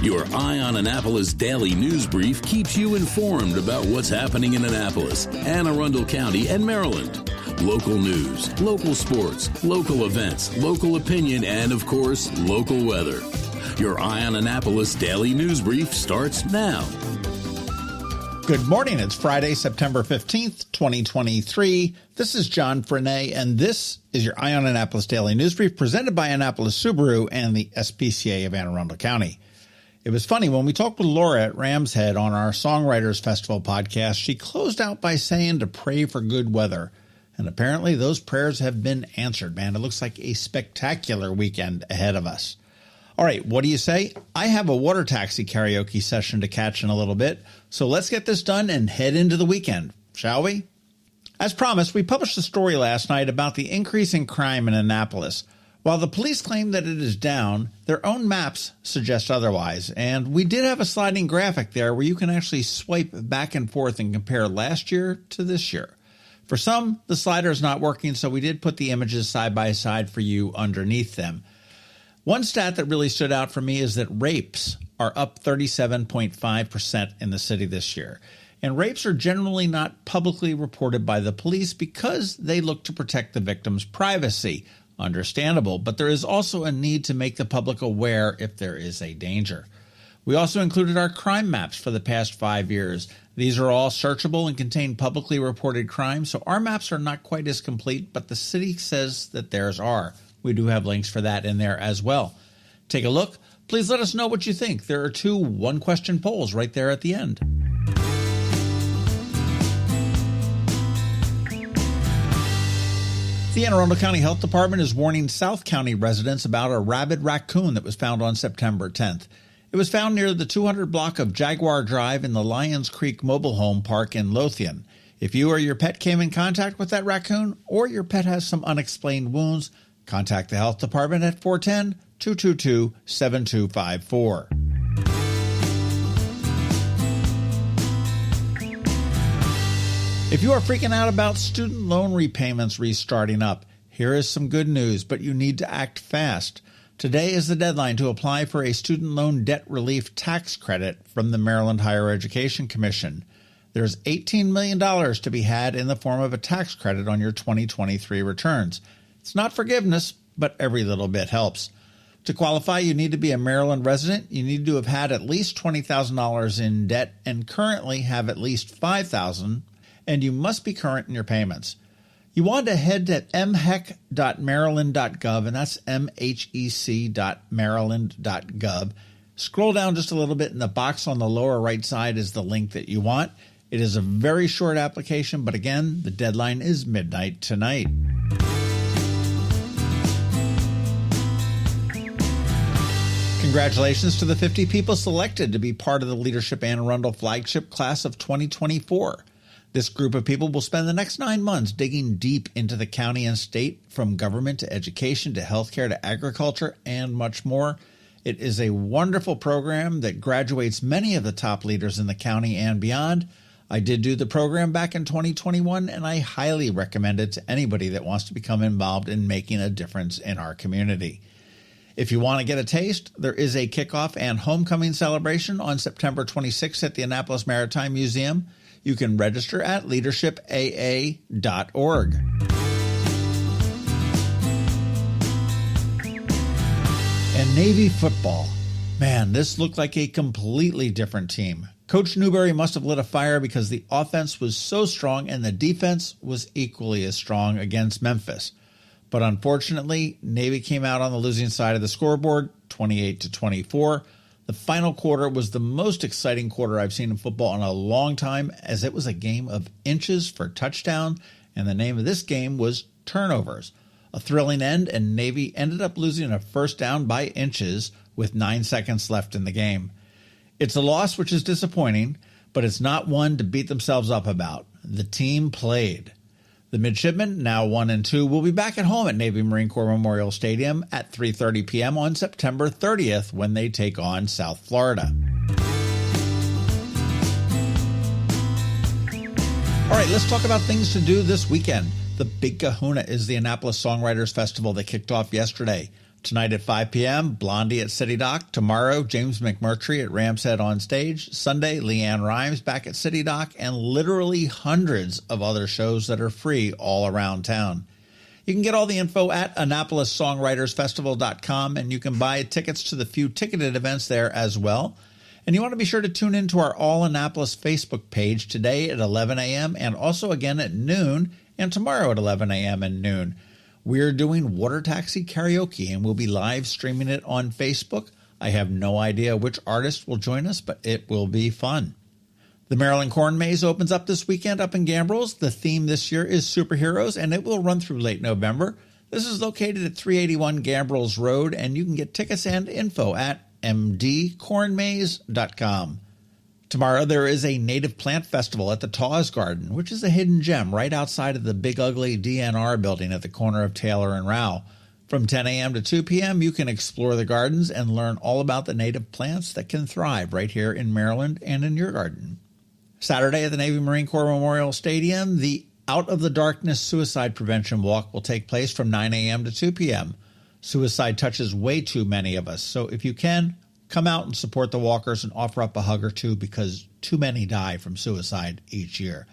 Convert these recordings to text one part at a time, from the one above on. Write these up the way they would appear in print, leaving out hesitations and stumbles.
Your Eye on Annapolis daily news brief keeps you informed about what's happening in Annapolis, Anne Arundel County, and Maryland. Local news, local sports, local events, local opinion, and, of course, local weather. Your Eye on Annapolis daily news brief starts now. Good morning. It's Friday, September 15th, 2023. This is John Frenaye, and this is your Eye on Annapolis daily news brief presented by Annapolis Subaru and the SPCA of Anne Arundel County. It was funny, when we talked with Laura at Ram's Head on our Songwriters Festival podcast, she closed out by saying to pray for good weather. And apparently those prayers have been answered, man. It looks like a spectacular weekend ahead of us. All right, what do you say? I have a water taxi karaoke session to catch in a little bit, so let's get this done and head into the weekend, shall we? As promised, we published a story last night about the increase in crime in Annapolis. While the police claim that it is down, their own maps suggest otherwise, and we did have a sliding graphic there where you can actually swipe back and forth and compare last year to this year. For some, the slider is not working, so we did put the images side by side for you underneath them. One stat that really stood out for me is that rapes are up 37.5% in the city this year. And rapes are generally not publicly reported by the police because they look to protect the victim's privacy. Understandable, but there is also a need to make the public aware if there is a danger. We also included our crime maps for the past 5 years. These are all searchable and contain publicly reported crimes, so our maps are not quite as complete, but the city says that theirs are. We do have links for that in there as well. Take a look. Please let us know what you think. There are 2 one-question polls right there at the end. The Anne Arundel County Health Department is warning South County residents about a rabid raccoon that was found on September 10th. It was found near the 200 block of Jaguar Drive in the Lions Creek Mobile Home Park in Lothian. If you or your pet came in contact with that raccoon, or your pet has some unexplained wounds, contact the Health Department at 410-222-7254. If you are freaking out about student loan repayments restarting up, here is some good news, but you need to act fast. Today is the deadline to apply for a student loan debt relief tax credit from the Maryland Higher Education Commission. There's $18 million to be had in the form of a tax credit on your 2023 returns. It's not forgiveness, but every little bit helps. To qualify, you need to be a Maryland resident. You need to have had at least $20,000 in debt and currently have at least $5,000. And you must be current in your payments. You want to head to mhec.maryland.gov, and that's mhec.maryland.gov. Scroll down just a little bit, and the box on the lower right side is the link that you want. It is a very short application, but again, the deadline is midnight tonight. Congratulations to the 50 people selected to be part of the Leadership Anne Arundel Flagship Class of 2024. This group of people will spend the next 9 months digging deep into the county and state, from government to education to healthcare to agriculture and much more. It is a wonderful program that graduates many of the top leaders in the county and beyond. I did do the program back in 2021, and I highly recommend it to anybody that wants to become involved in making a difference in our community. If you want to get a taste, there is a kickoff and homecoming celebration on September 26th at the Annapolis Maritime Museum. You can register at leadershipaa.org. And Navy football. Man, this looked like a completely different team. Coach Newberry must have lit a fire because the offense was so strong and the defense was equally as strong against Memphis. But unfortunately, Navy came out on the losing side of the scoreboard, 28-24. The final quarter was the most exciting quarter I've seen in football in a long time, as it was a game of inches for touchdown, and the name of this game was turnovers. A thrilling end, and Navy ended up losing a first down by inches with 9 seconds left in the game. It's a loss, which is disappointing, but it's not one to beat themselves up about. The team played. The midshipmen, now 1-2, will be back at home at Navy Marine Corps Memorial Stadium at 3:30 p.m. on September 30th when they take on South Florida. All right, let's talk about things to do this weekend. The Big Kahuna is the Annapolis Songwriters Festival that kicked off yesterday. Tonight at 5 p.m., Blondie at City Dock. Tomorrow, James McMurtry at Ram's Head on stage. Sunday, Leanne Rimes back at City Dock, and literally hundreds of other shows that are free all around town. You can get all the info at AnnapolisSongwritersFestival.com, and you can buy tickets to the few ticketed events there as well. And you want to be sure to tune into our All Annapolis Facebook page today at 11 a.m. and also again at noon, and tomorrow at 11 a.m. and noon. We're doing Water Taxi Karaoke, and we'll be live streaming it on Facebook. I have no idea which artist will join us, but it will be fun. The Maryland Corn Maze opens up this weekend up in Gambrills. The theme this year is superheroes, and it will run through late November. This is located at 381 Gambrills Road, and you can get tickets and info at mdcornmaze.com. Tomorrow there is a native plant festival at the Taws Garden, which is a hidden gem right outside of the big ugly DNR building at the corner of Taylor and Rao. From 10 a.m. to 2 p.m., you can explore the gardens and learn all about the native plants that can thrive right here in Maryland and in your garden. Saturday at the Navy Marine Corps Memorial Stadium, the Out of the Darkness Suicide Prevention Walk will take place from 9 a.m. to 2 p.m. Suicide touches way too many of us, so if you can, come out and support the walkers and offer up a hug or two because too many die from suicide each year.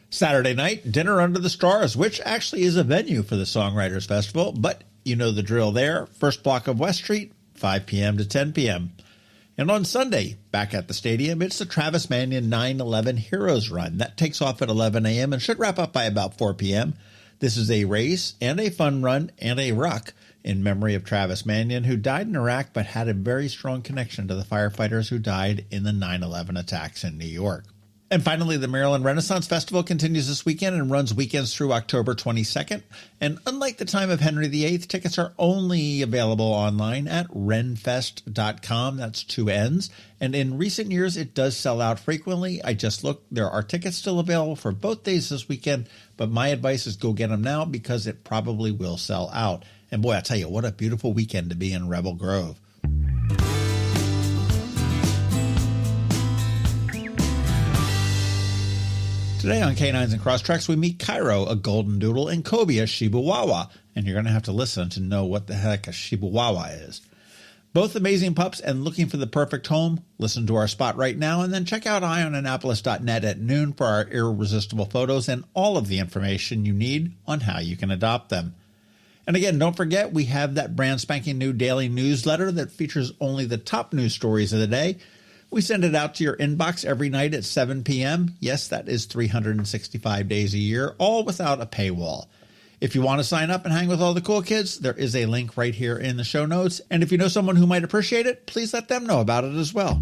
Saturday night, Dinner Under the Stars, which actually is a venue for the Songwriters Festival, but you know the drill there. First block of West Street, 5 p.m. to 10 p.m. And on Sunday, back at the stadium, it's the Travis Manion 9/11 Heroes Run. That takes off at 11 a.m. and should wrap up by about 4 p.m. This is a race and a fun run and a ruck in memory of Travis Manion, who died in Iraq but had a very strong connection to the firefighters who died in the 9/11 attacks in New York. And finally, the Maryland Renaissance Festival continues this weekend and runs weekends through October 22nd. And unlike the time of Henry VIII, tickets are only available online at rennfest.com. That's 2 N's. And in recent years, it does sell out frequently. I just looked. There are tickets still available for both days this weekend, but my advice is go get them now because it probably will sell out. And boy, I tell you, what a beautiful weekend to be in Rebel Grove. Today on Canines and Crosstreks, we meet Cairo, a golden doodle, and Kobe, a Shiba Wawa. And you're going to have to listen to know what the heck a Shiba Wawa is. Both amazing pups and looking for the perfect home. Listen to our spot right now and then check out eyeonannapolis.net at noon for our irresistible photos and all of the information you need on how you can adopt them. And again, don't forget, we have that brand spanking new daily newsletter that features only the top news stories of the day. We send it out to your inbox every night at 7 p.m. Yes, that is 365 days a year, all without a paywall. If you want to sign up and hang with all the cool kids, there is a link right here in the show notes. And if you know someone who might appreciate it, please let them know about it as well.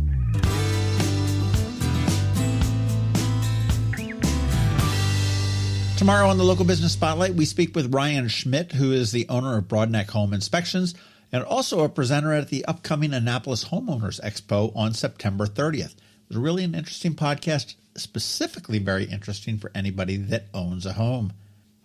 Tomorrow on the Local Business Spotlight, we speak with Ryan Schmidt, who is the owner of Broadneck Home Inspections, and also a presenter at the upcoming Annapolis Homeowners Expo on September 30th. It was really an interesting podcast, specifically very interesting for anybody that owns a home.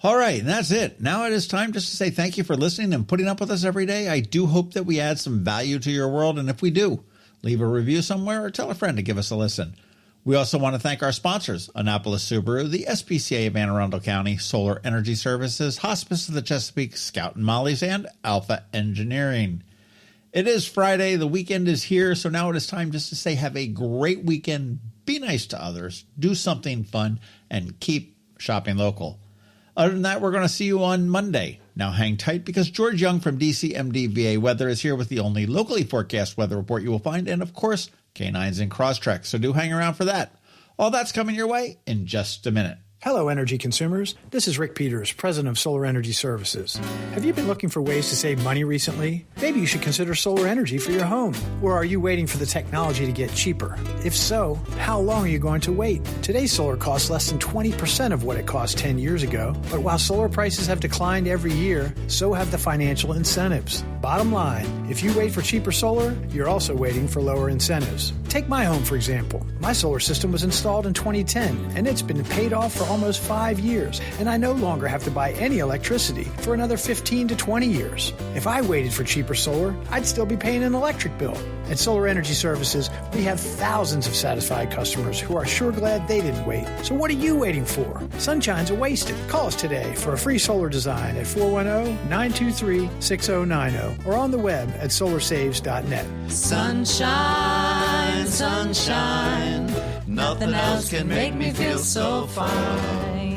All right, and that's it. Now it is time just to say thank you for listening and putting up with us every day. I do hope that we add some value to your world, and if we do, leave a review somewhere or tell a friend to give us a listen. We also want to thank our sponsors, Annapolis Subaru, the SPCA of Anne Arundel County, Solar Energy Services, Hospice of the Chesapeake, Scout and Molly's, and Alpha Engineering. It is Friday. The weekend is here, so now it is time just to say have a great weekend, be nice to others, do something fun, and keep shopping local. Other than that, we're going to see you on Monday. Now hang tight because George Young from DCMD VA Weather is here with the only locally forecast weather report you will find, and of course, Canines and Crosstreks, so do hang around for that. All that's coming your way in just a minute. Hello, energy consumers. This is Rick Peters, president of Solar Energy Services. Have you been looking for ways to save money recently? Maybe you should consider solar energy for your home. Or are you waiting for the technology to get cheaper? If so, how long are you going to wait? Today's solar costs less than 20% of what it cost 10 years ago. But while solar prices have declined every year, so have the financial incentives. Bottom line, if you wait for cheaper solar, you're also waiting for lower incentives. Take my home, for example. My solar system was installed in 2010, and it's been paid off for almost 5 years, and I no longer have to buy any electricity for another 15 to 20 years. If I waited for cheaper solar, I'd still be paying an electric bill. At Solar Energy Services, we have thousands of satisfied customers who are sure glad they didn't wait. So what are you waiting for? Sunshine's a wasted. Call us today for a free solar design at 410-923-6090 or on the web at solarsaves.net. Sunshine, sunshine, nothing else can make me feel so fine.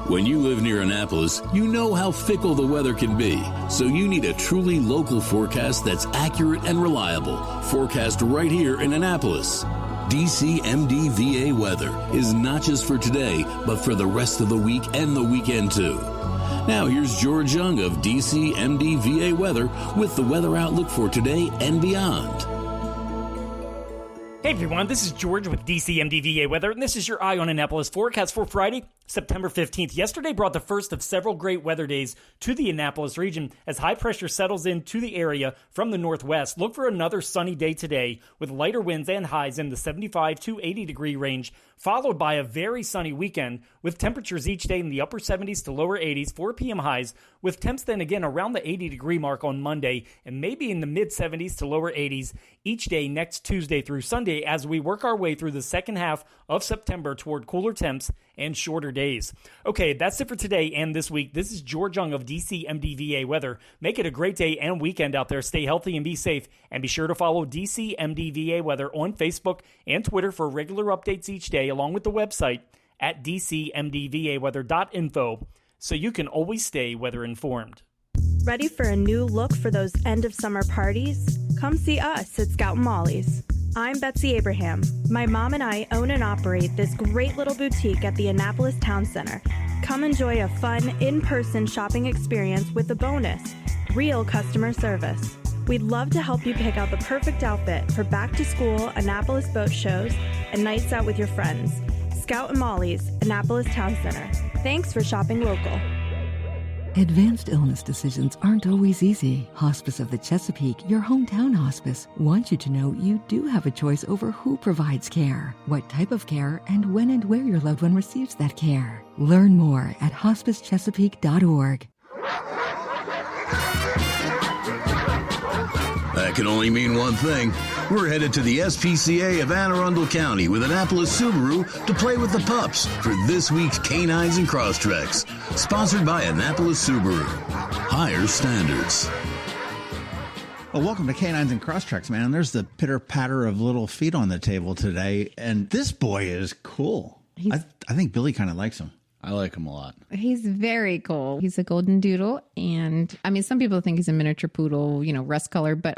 When you live near Annapolis, you know how fickle the weather can be. So you need a truly local forecast that's accurate and reliable. Forecast right here in Annapolis. DCMDVA weather is not just for today, but for the rest of the week and the weekend too. Now here's George Young of DCMDVA weather with the weather outlook for today and beyond. Hey everyone, this is George with DCMDVA Weather, and this is your Eye on Annapolis forecast for Friday, September 15th. Yesterday brought the first of several great weather days to the Annapolis region as high pressure settles into the area from the northwest. Look for another sunny day today with lighter winds and highs in the 75 to 80 degree range, followed by a very sunny weekend with temperatures each day in the upper 70s to lower 80s, 4 p.m. highs, with temps then again around the 80 degree mark on Monday and maybe in the mid 70s to lower 80s each day next Tuesday through Sunday as we work our way through the second half of September toward cooler temps and shorter days. Okay, that's it for today and this week. This is George Young of DCMDVA Weather. Make it a great day and weekend out there. Stay healthy and be safe. And be sure to follow DCMDVA Weather on Facebook and Twitter for regular updates each day, along with the website at dcmdvaweather.info, so you can always stay weather informed. Ready for a new look for those end of summer parties? Come see us at Scout and Molly's. I'm Betsy Abraham. My mom and I own and operate this great little boutique at the Annapolis Town Center. Come enjoy a fun, in-person shopping experience with a bonus, real customer service. We'd love to help you pick out the perfect outfit for back-to-school Annapolis boat shows and nights out with your friends. Scout and Molly's, Annapolis Town Center. Thanks for shopping local. Advanced illness decisions aren't always easy. Hospice of the Chesapeake, your hometown hospice, wants you to know you do have a choice over who provides care, what type of care, and when and where your loved one receives that care. Learn more at hospicechesapeake.org. That can only mean one thing. We're headed to the SPCA of Anne Arundel County with Annapolis Subaru to play with the pups for this week's Canines and Crosstreks. Sponsored by Annapolis Subaru. Higher standards. Well, welcome to Canines and Crosstreks, man. There's the pitter-patter of little feet on the table today, and this boy is cool. I think Billy kind of likes him. I like him a lot. He's very cool. He's a golden doodle, and I mean, some people think he's a miniature poodle, rust color, but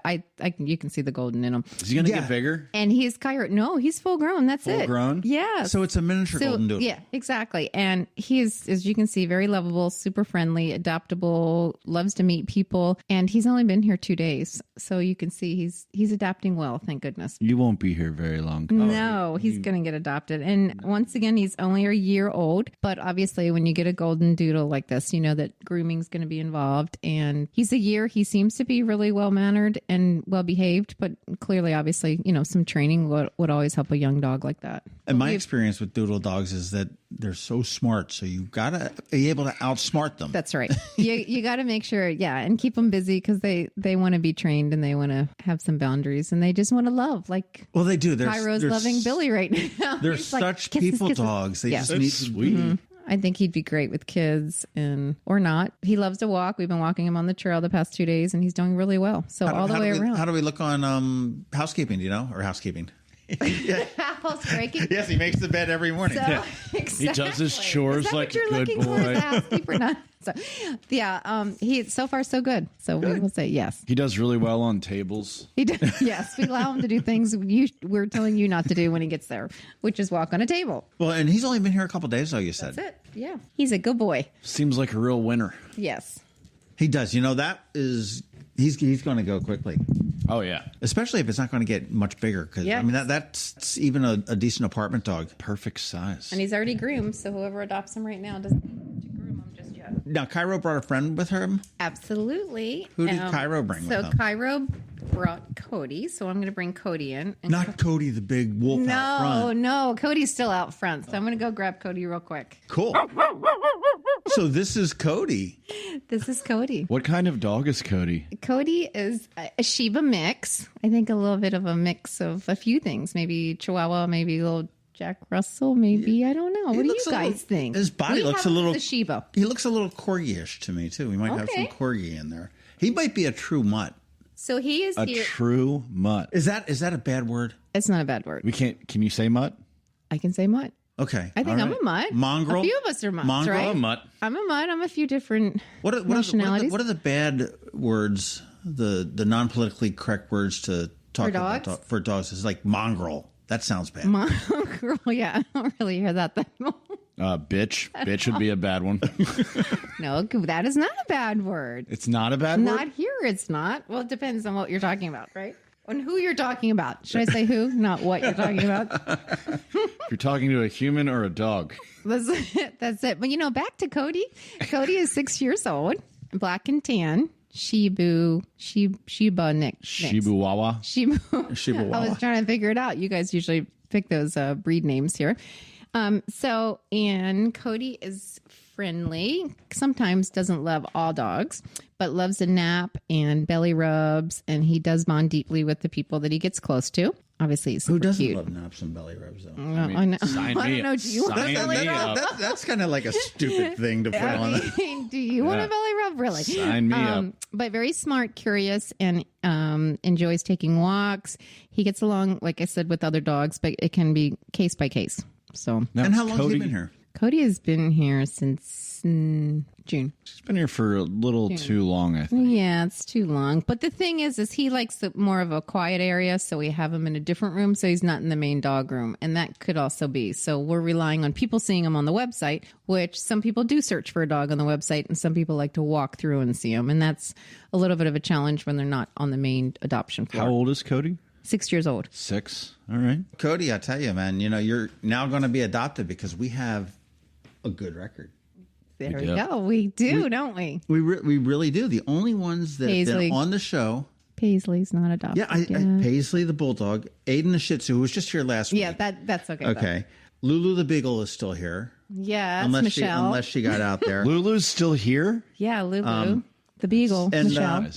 you can see the golden in him. Is he going to get bigger? And he's No, he's full grown. That's it. Full grown? Yeah. So it's a miniature golden doodle. Yeah, exactly. And he's, as you can see, very lovable, super friendly, adaptable, loves to meet people, and he's only been here 2 days, so you can see he's adapting well. Thank goodness. You won't be here very long. No, he's going to get adopted, and once again, he's only a year old, but obviously when you get a golden doodle like this, you know that grooming's going to be involved, and he's a year. He seems to be really well-mannered and well-behaved, but clearly, obviously, some training would always help a young dog like that. And my experience with doodle dogs is that they're so smart, so you've got to be able to outsmart them. That's right. You got to make sure, and keep them busy because they want to be trained and they want to have some boundaries and they just want to love. Well, they do. Cairo's loving Billy right now. They're such people dogs. They just need sweet. Mm-hmm. I think he'd be great with kids or not. He loves to walk. We've been walking him on the trail the past 2 days and he's doing really well. So all the way around. How do we look on housekeeping, or housekeeping? House breaking. Yes, he makes the bed every morning. So, exactly. He does his chores like a good boy. Housekeeper, not. So, he's so far so good. So we will say yes. He does really well on tables. He does. Yes, we allow him to do things we're telling you not to do when he gets there, which is walk on a table. Well, and he's only been here a couple days, though. You said that's it. Yeah, he's a good boy. Seems like a real winner. Yes, he does. That is. He's going to go quickly. Oh, yeah. Especially if it's not going to get much bigger. Because, that's even a decent apartment dog. Perfect size. And he's already groomed, so whoever adopts him right now doesn't need to groom him just yet. Now, Cairo brought a friend with him? Absolutely. Who did Cairo bring with him? So Cairo brought Cody, so I'm going to bring Cody in. Not Cody, the big wolf out front. No, Cody's still out front, so I'm going to go grab Cody real quick. Cool. So this is Cody. This is Cody. What kind of dog is Cody? Cody is a Shiba mix. I think a little bit of a mix of a few things. Maybe Chihuahua, maybe a little Jack Russell, maybe. I don't know. What do you guys think? His body looks a little... The Shiba. He looks a little corgi-ish to me, too. We might have some corgi in there. He might be a true mutt. So he is a here. true mutt. Is that a bad word? It's not a bad word. Can you say mutt? I can say mutt. Okay. I think I'm a mutt. Mongrel? A few of us are mutts, Mongrel? right? I'm a mutt. I'm a mutt. I'm a few different What nationalities. are the bad words, the non-politically correct words to talk For dogs? about for dogs? It's like mongrel. That sounds bad. Mongrel, yeah. I don't really hear that. Bitch. Bitch would be a bad one. No, that is not a bad word. It's not a bad word? Not here, it's not. Well, it depends on what you're talking about, right? On who you're talking about. Should I say who, not what you're talking about? If you're talking to a human or a dog. That's it. But, back to Cody. Cody is 6 years old, black and tan. Shiba Nick. Shibuwawa. Shibuwawa. I was trying to figure it out. You guys usually pick those breed names here. And Cody is friendly, sometimes doesn't love all dogs, but loves a nap and belly rubs, and he does bond deeply with the people that he gets close to. Obviously, he's super Who doesn't cute. love naps and belly rubs, though? I know. Sign I me don't know. up. Do you want a Sign belly me rub? up. That's kind of like a stupid thing to put on. Do you want a belly rub? Really? Sign me up. But very smart, curious, and enjoys taking walks. He gets along, like I said, with other dogs, but it can be case by case. So, Now, And how long has he been here? Cody has been here since June. She's been here for a little too long, I think. Yeah, it's too long. But the thing is he likes more of a quiet area, so we have him in a different room, so he's not in the main dog room. And that could also be. So we're relying on people seeing him on the website, which some people do search for a dog on the website, and some people like to walk through and see him. And that's a little bit of a challenge when they're not on the main adoption floor. How old is Cody? 6 years old. 6. All right. Cody, I tell you, man, you're now going to be adopted because we have a good record. There we go. We do, don't we? We really do. The only ones that have been on the show. Paisley's not adopted. Yeah, Paisley the bulldog, Aiden the Shih Tzu, who was just here last week. Yeah, that's okay. Okay. Lulu the Beagle is still here. Yeah, Michelle. Michelle. She got out there. Lulu's still here? Yeah, Lulu. The Beagle, and Michelle.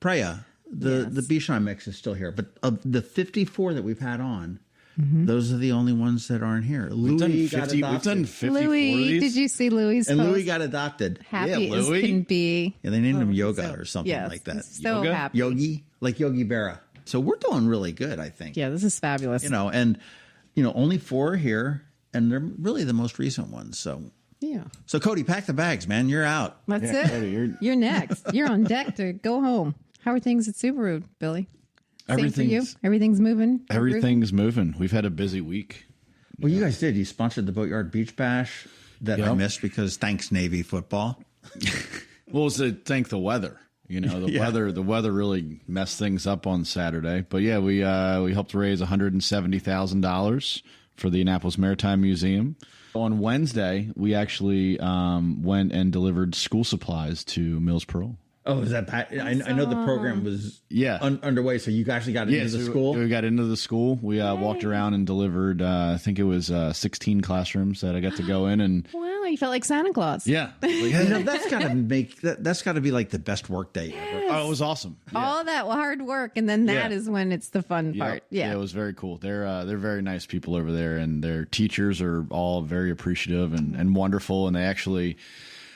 Preya, the Bichon mix is still here. But of the 54 that we've had on, those are the only ones that aren't here. We've done 54 Louie, of these. did you see Louie's And post? Louie got adopted. Happy Yeah, as Louie. can be. Yeah, they named him Yoga or something Yes, like that. So Yoga? happy. Yogi, like Yogi Berra. So we're doing really good, I think. Yeah, this is fabulous. Only 4 are here, and they're really the most recent ones. So Yeah. So Cody, pack the bags, man. You're out. That's Yeah, it. Cody, You're next. You're on deck to go home. How are things at Subaru, Billy? Same for you? Everything's moving? Everything's moving. We've had a busy week. Well, you guys did. You sponsored the Boatyard Beach Bash that I missed because thanks Navy football. Well, it's to thank the weather. The weather really messed things up on Saturday. But yeah, we helped raise $170,000 for the Annapolis Maritime Museum. On Wednesday, we actually went and delivered school supplies to Mills Parole. Oh, is that? I know the program was underway, so you actually got into the school? We got into the school. We walked around and delivered, I think it was 16 classrooms that I got to go in. And wow, you felt like Santa Claus. Yeah. That's got to that's got to be like the best work day ever. Oh, it was awesome. Yeah. All that hard work, and then that is when it's the fun part. Yeah, it was very cool. They're very nice people over there, and their teachers are all very appreciative and wonderful, and they actually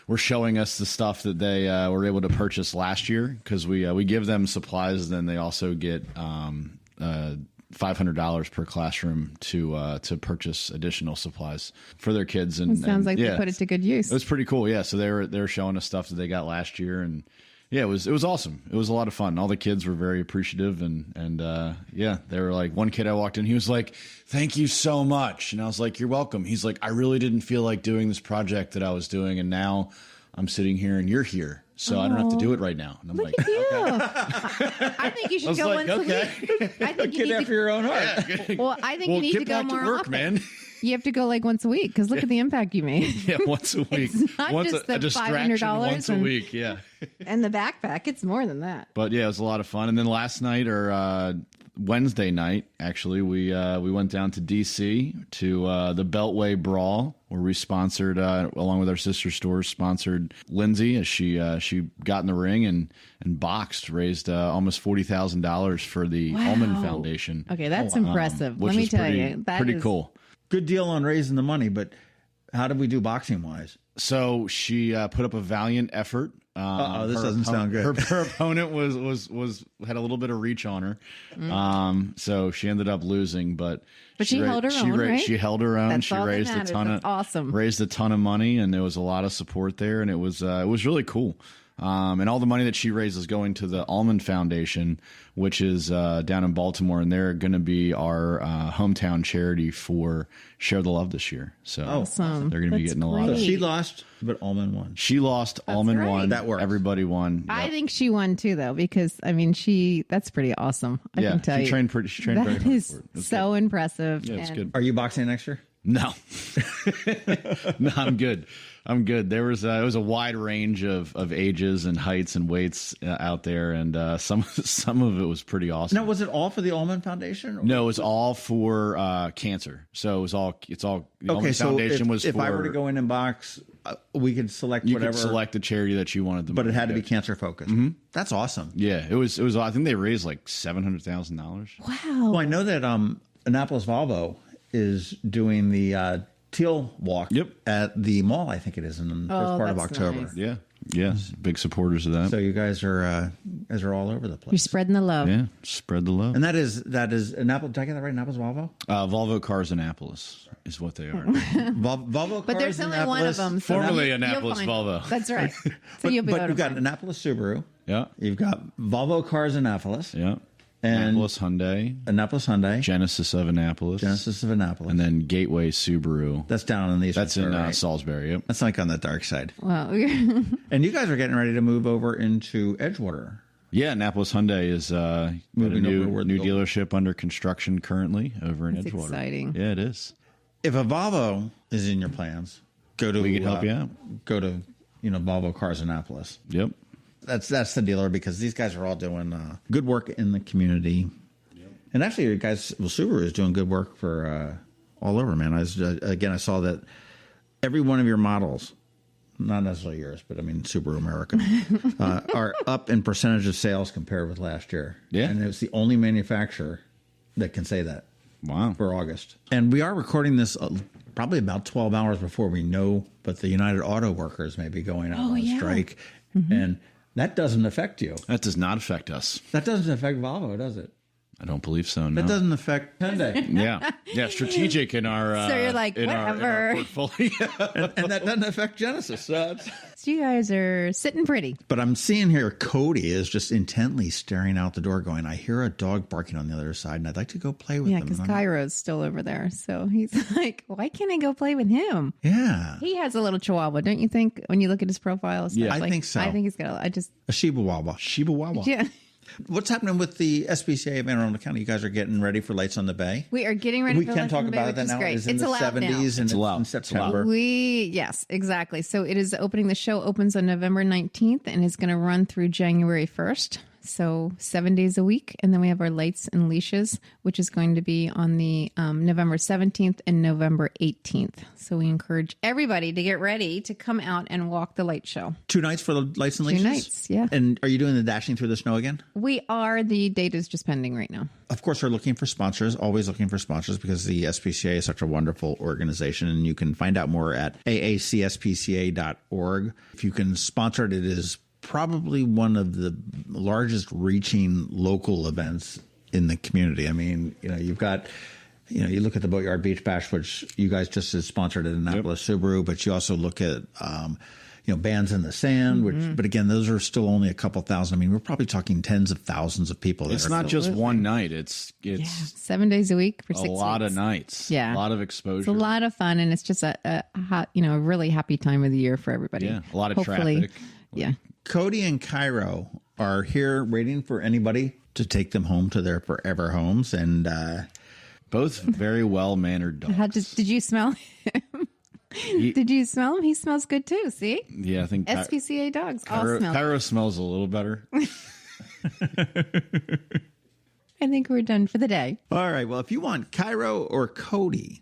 were showing us the stuff that they were able to purchase last year, because we give them supplies, then they also get $500 per classroom to purchase additional supplies for their kids. And it sounds like they put it to good use. It was pretty cool. Yeah, so they were showing us stuff that they got last year, and yeah, it was awesome. It was a lot of fun. All the kids were very appreciative, and they were like, one kid I walked in, he was like, "Thank you so much," and I was like, "You're welcome." He's like, "I really didn't feel like doing this project that I was doing, and now I'm sitting here and you're here, so I don't have to do it right now." And I'm Look like, at you. "Okay." I think you should I was go like, once okay. a week. I think you Get need after to. your own heart. Well, I think you need to get go back more to work, often. man. You have to go like once a week, because look at the impact you made. Yeah, once a week. It's not once just a the distraction $500 once a week. Yeah. And the backpack, it's more than that. But yeah, it was a lot of fun. And then last night, or Wednesday night, actually, we went down to DC to the Beltway Brawl, where we sponsored, along with our sister stores, sponsored Lindsay as she got in the ring and boxed, raised almost $40,000 for the Almond Foundation. Okay, that's impressive. Which Let me is tell you, that pretty is cool. Good deal on raising the money, but how did we do boxing wise? So she put up a valiant effort. This doesn't sound good. Her opponent was had a little bit of reach on her, so she ended up losing. But she held her own, right? She held her own. That's she all that raised a matters. ton That's awesome. Raised a ton of money, and there was a lot of support there, and it was really cool. And all the money that she raised is going to the Almond Foundation, which is down in Baltimore, and they're going to be our hometown charity for Share the Love this year. So awesome. They're going to be getting a lot of. So she lost, but Almond won. She lost. Almond right. won. That works. Everybody won. I Yep. think she won too, though, because I mean, that's pretty awesome. I can tell she you. trained very That hard is for it. It's so good. impressive. Yeah, it's and good. Are you boxing next year? No, no, I'm good. I'm good. There was it was a wide range of ages and heights and weights out there, and some of it was pretty awesome. No, was it all for the Almond Foundation? Or? No, it was all for cancer. So it's all. The Okay, Almond so Foundation was if for. I were to go in and box, we could select you whatever. could select the charity that you wanted. But it had to be cancer focused. Mm-hmm. That's awesome. Yeah, it was. I think they raised like $700,000. wow. Well, I know that Annapolis Volvo is doing the Teal Walk at the mall. I think it is in the first part of that's October. nice. Yeah, yeah, big supporters of that. So you guys are all over the place. You're spreading the love. Yeah, spread the love. And that is Annapolis. Did I get that right? Annapolis Volvo. Volvo Cars Annapolis is what they are. Volvo. But there's Cars only one of Annapolis. them. So Formerly you'll Annapolis find- Volvo. That's right. So you'll be But able you've to got find. Annapolis Subaru. Yeah, You've got Volvo Cars Annapolis. yeah. And Annapolis Hyundai, Annapolis Hyundai. Genesis of Annapolis, Genesis of Annapolis. and then Gateway Subaru. That's down on the east. That's in right? Salisbury. Yep. That's like on the dark side. Wow. And you guys are getting ready to move over into Edgewater. Yeah, Annapolis Hyundai is got a Moving over new where new the- dealership under construction currently over in That's Edgewater. exciting. Yeah, it is. If a Volvo is in your plans, go to. We can help you out. Go to Volvo Cars Annapolis. Yep. That's the dealer because these guys are all doing good work in the community. And actually, you guys, Subaru is doing good work for all over, man. I saw that every one of your models, not necessarily yours, but I mean Subaru America, are up in percentage of sales compared with last year. Yeah. And it's the only manufacturer that can say that. Wow. For August. And we are recording this probably about 12 hours before we know, but the United Auto Workers may be going out on strike. Mm-hmm. And that doesn't affect you. That does not affect us. That doesn't affect Volvo, does it? I don't believe so. No. That doesn't affect Hyundai. Yeah, strategic in our So you're like, in our whatever. portfolio. and that doesn't affect Genesis. So you guys are sitting pretty. But I'm seeing here Cody is just intently staring out the door going, I hear a dog barking on the other side and I'd like to go play with Yeah, him. because Cairo's still over there. So he's like, why can't I go play with him? Yeah. He has a little chihuahua, don't you think, when you look at his profile? Yeah, I think so. I think he's got a Shiba Wawa. Shiba Wawa. Yeah. What's happening with the SPCA of Anne Arundel County? You guys are getting ready for Lights on the Bay? We are getting ready we for can Lights talk on the Bay, about which that is now. great. It's in the allowed 70s now. and it's in September. Yes, exactly. So it is opening. The show opens on November 19th and is going to run through January 1st. So 7 days a week. And then we have our Lights and Leashes, which is going to be on the November 17th and November 18th. So we encourage everybody to get ready to come out and walk the light show. 2 nights for the Lights and Leashes? 2 nights, yeah. And are you doing the dashing through the snow again? We are. The date is just pending right now. Of course, we're looking for sponsors, always looking for sponsors because the SPCA is such a wonderful organization. And you can find out more at aacspca.org. If you can sponsor it, it is probably one of the largest reaching local events in the community. I mean, you've got, you look at the Boatyard Beach Bash, which you guys just as sponsored at Annapolis Subaru, but you also look at, Bands in the Sand, which, but again, those are still only a couple thousand. I mean, we're probably talking tens of thousands of people. It's not just one night. It's 7 days a week for 6 a lot weeks. of nights. Yeah. A lot of exposure. It's a lot of fun, and it's just a hot, a really happy time of the year for everybody. Yeah, a lot of Hopefully, traffic. Yeah. Cody and Cairo are here waiting for anybody to take them home to their forever homes. And both very well-mannered dogs. Did you smell him? Did you smell him? He smells good too. See? Yeah, I think SPCA dogs all smell. Cairo smells a little better. I think we're done for the day. all right. Well, if you want Cairo or Cody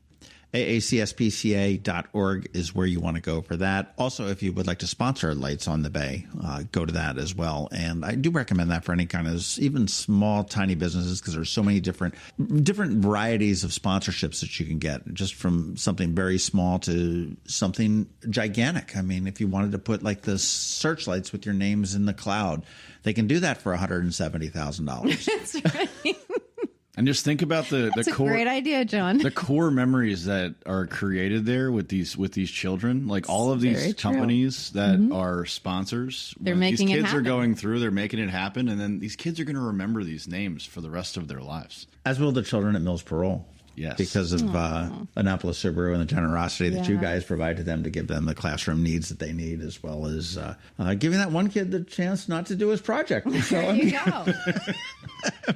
AACSPCA.org is where you want to go for that. Also, if you would like to sponsor Lights on the Bay, go to that as well. And I do recommend that for any kind of even small, tiny businesses, because there's so many different varieties of sponsorships that you can get, just from something very small to something gigantic. I mean, if you wanted to put like the searchlights with your names in the cloud, they can do that for $170,000. That's right. And just think about the core. Great idea, John. The core memories that are created there with these children, like all of these companies that are sponsors. They're making these it kids happen. are going through. They're making it happen, and then these kids are going to remember these names for the rest of their lives. As will the children at Mills Parole. Yes. Because of Annapolis Subaru and the generosity that you guys provide to them to give them the classroom needs that they need, as well as giving that one kid the chance not to do his project. So, There you go.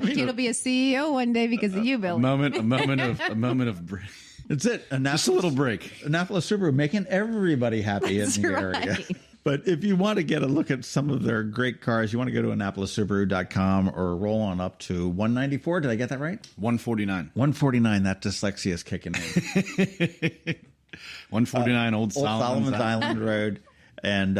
Kid will be a CEO one day because of you, Bill. A moment of break. That's it. Just a little break. Annapolis Subaru making everybody happy in the area. But if you want to get a look at some of their great cars, you want to go to AnnapolisSubaru.com or roll on up to 194. Did I get that right? 149. 149. That dyslexia is kicking in. 149 Old Solomon's Island Road. And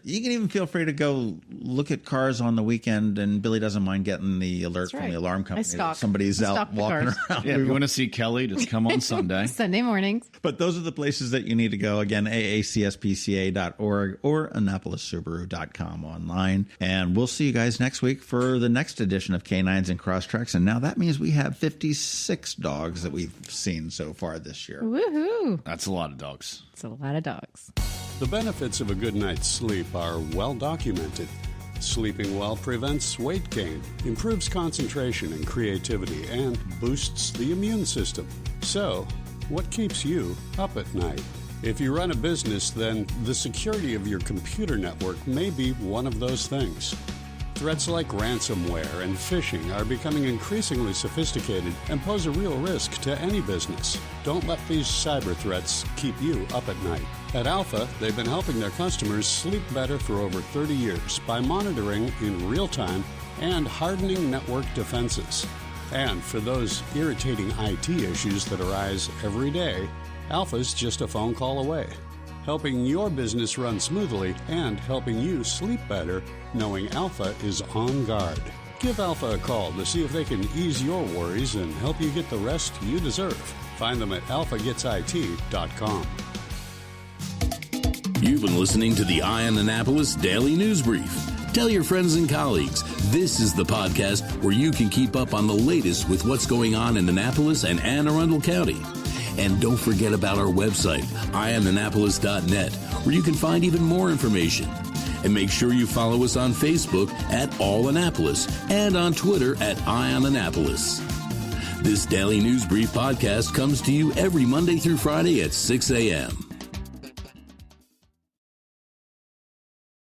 you can even feel free to go look at cars on the weekend, and Billy doesn't mind getting the alert from the alarm company that somebody's out walking around. Yeah, if you want to see Kelly, just come on Sunday. Sunday mornings. But those are the places that you need to go. Again, AACSPCA.org or AnnapolisSubaru.com online. And we'll see you guys next week for the next edition of Canines and Crosstreks. And now that means we have 56 dogs that we've seen so far this year. Woohoo. That's a lot of dogs. It's a lot of dogs. The benefits of a good night's sleep are well documented. Sleeping well prevents weight gain, improves concentration and creativity, and boosts the immune system. So, what keeps you up at night? If you run a business, then the security of your computer network may be one of those things. Threats like ransomware and phishing are becoming increasingly sophisticated and pose a real risk to any business. Don't let these cyber threats keep you up at night. At Alpha, they've been helping their customers sleep better for over 30 years by monitoring in real time and hardening network defenses. And for those irritating IT issues that arise every day, Alpha's just a phone call away, helping your business run smoothly and helping you sleep better, knowing Alpha is on guard. Give Alpha a call to see if they can ease your worries and help you get the rest you deserve. Find them at alphagetsit.com. You've been listening to the Eye on Annapolis Daily News Brief. Tell your friends and colleagues, this is the podcast where you can keep up on the latest with what's going on in Annapolis and Anne Arundel County. And don't forget about our website, eyeonannapolis.net, where you can find even more information. And make sure you follow us on Facebook at All Annapolis and on Twitter at Eye on Annapolis. This Daily News Brief podcast comes to you every Monday through Friday at 6 a.m.